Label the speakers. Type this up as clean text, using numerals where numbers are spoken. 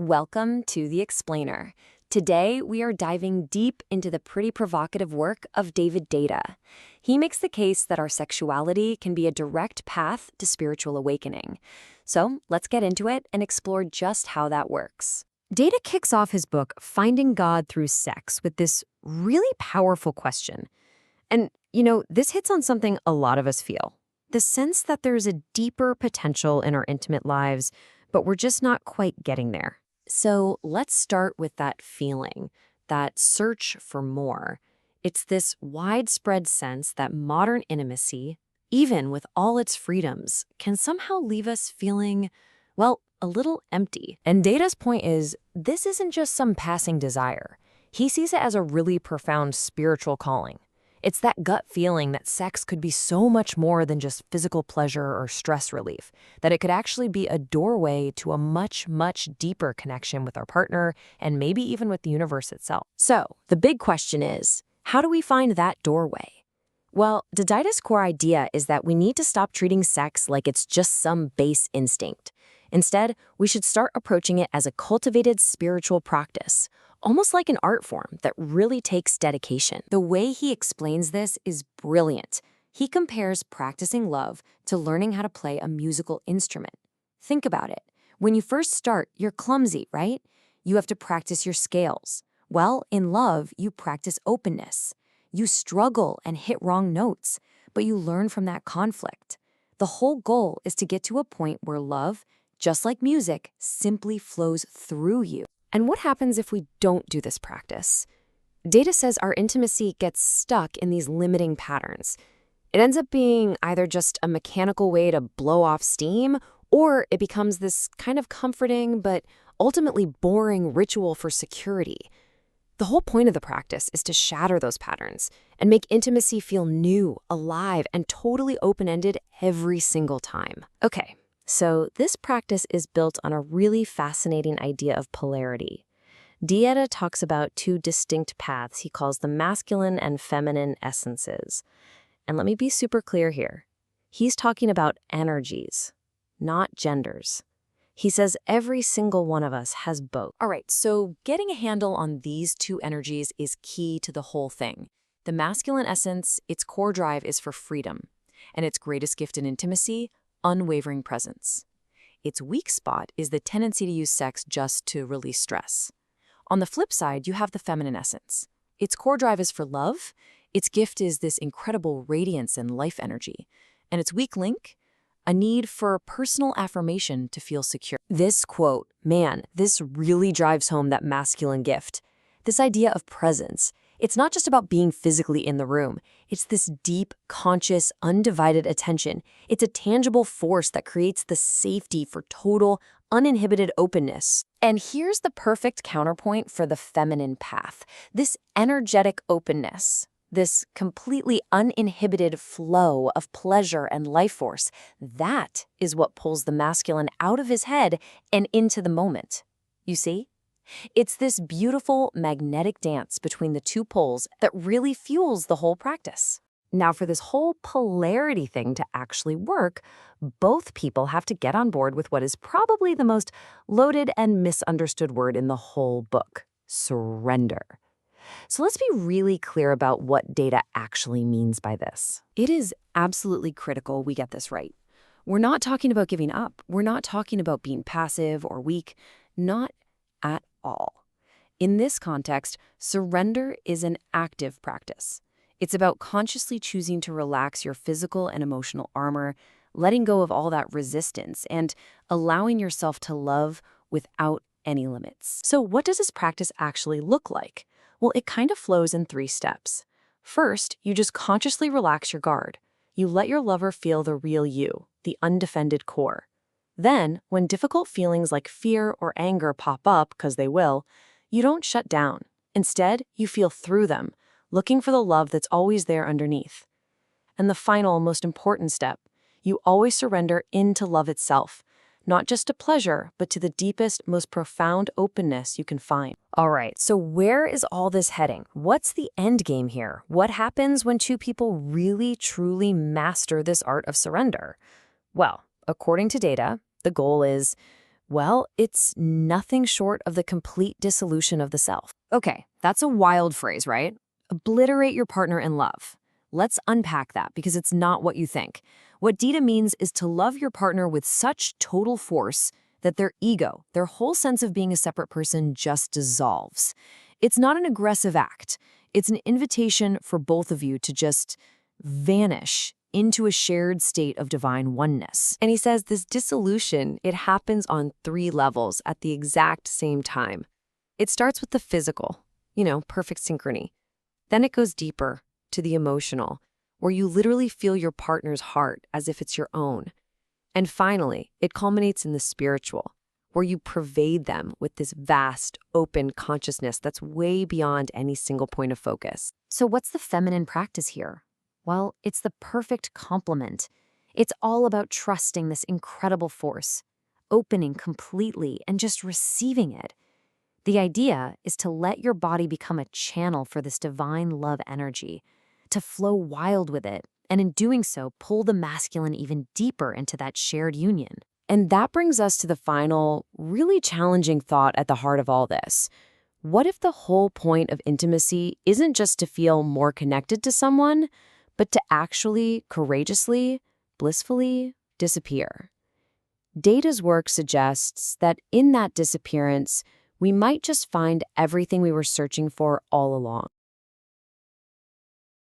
Speaker 1: Welcome to The Explainer. Today, we are diving deep into the pretty provocative work of Deida. He makes the case that our sexuality can be a direct path to spiritual awakening. So, let's get into it and explore just how that works. Deida kicks off his book, Finding God Through Sex, with this really powerful question. And, this hits on something a lot of us feel. The sense that there's a deeper potential in our intimate lives, but we're just not quite getting there. So let's start with that feeling, that search for more. It's this widespread sense that modern intimacy, even with all its freedoms, can somehow leave us feeling, well, a little empty. And Deida's point is, this isn't just some passing desire. He sees it as a really profound spiritual calling. It's that gut feeling that sex could be so much more than just physical pleasure or stress relief, that it could actually be a doorway to a much, much deeper connection with our partner and maybe even with the universe itself. So, the big question is, how do we find that doorway? Well, Deida's core idea is that we need to stop treating sex like it's just some base instinct. Instead, we should start approaching it as a cultivated spiritual practice, almost like an art form that really takes dedication. The way he explains this is brilliant. He compares practicing love to learning how to play a musical instrument. Think about it. When you first start, you're clumsy, right? You have to practice your scales. Well, in love, you practice openness. You struggle and hit wrong notes, but you learn from that conflict. The whole goal is to get to a point where love, just like music, simply flows through you. And what happens if we don't do this practice? Deida says our intimacy gets stuck in these limiting patterns. It ends up being either just a mechanical way to blow off steam, or it becomes this kind of comforting but ultimately boring ritual for security. The whole point of the practice is to shatter those patterns and make intimacy feel new, alive, and totally open-ended every single time. Okay. So this practice is built on a really fascinating idea of polarity. Deida talks about two distinct paths he calls the masculine and feminine essences. And let me be super clear here. He's talking about energies, not genders. He says every single one of us has both. All right, so getting a handle on these two energies is key to the whole thing. The masculine essence, its core drive is for freedom, and its greatest gift in intimacy, unwavering presence. Its weak spot is the tendency to use sex just to release stress. On the flip side, you have the feminine essence. Its core drive is for love. Its gift is this incredible radiance and life energy. And its weak link, a need for personal affirmation to feel secure. This quote, man, this really drives home that masculine gift. This idea of presence. It's not just about being physically in the room. It's this deep, conscious, undivided attention. It's a tangible force that creates the safety for total, uninhibited openness. And here's the perfect counterpoint for the feminine path. This energetic openness, this completely uninhibited flow of pleasure and life force, that is what pulls the masculine out of his head and into the moment. You see? It's this beautiful magnetic dance between the two poles that really fuels the whole practice. Now, for this whole polarity thing to actually work, both people have to get on board with what is probably the most loaded and misunderstood word in the whole book: surrender. So let's be really clear about what Deida actually means by this. It is absolutely critical we get this right. We're not talking about giving up. We're not talking about being passive or weak. Not at all. In this context, surrender is an active practice. It's about consciously choosing to relax your physical and emotional armor, letting go of all that resistance, and allowing yourself to love without any limits. So what does this practice actually look like? Well, it kind of flows in 3 steps. First, you just consciously relax your guard. You let your lover feel the real you, the undefended core. Then, when difficult feelings like fear or anger pop up, because they will, you don't shut down. Instead, you feel through them, looking for the love that's always there underneath. And the final, most important step, you always surrender into love itself, not just to pleasure, but to the deepest, most profound openness you can find. All right, so where is all this heading? What's the end game here? What happens when two people really, truly master this art of surrender? Well, according to Deida, the goal is Well, it's nothing short of the complete dissolution of the self. Okay, that's a wild phrase, right? Obliterate your partner in love. Let's unpack that because it's not what you think. What Deida means is to love your partner with such total force that their ego, their whole sense of being a separate person, just dissolves. It's not an aggressive act. It's an invitation for both of you to just vanish into a shared state of divine oneness. And he says this dissolution, it happens on 3 levels at the exact same time. It starts with the physical, perfect synchrony. Then it goes deeper to the emotional, where you literally feel your partner's heart as if it's your own. And finally, it culminates in the spiritual, where you pervade them with this vast, open consciousness that's way beyond any single point of focus. So what's the feminine practice here? Well, it's the perfect complement. It's all about trusting this incredible force, opening completely and just receiving it. The idea is to let your body become a channel for this divine love energy, to flow wild with it, and in doing so, pull the masculine even deeper into that shared union. And that brings us to the final, really challenging thought at the heart of all this. What if the whole point of intimacy isn't just to feel more connected to someone, but to actually, courageously, blissfully disappear? Deida's work suggests that in that disappearance, we might just find everything we were searching for all along.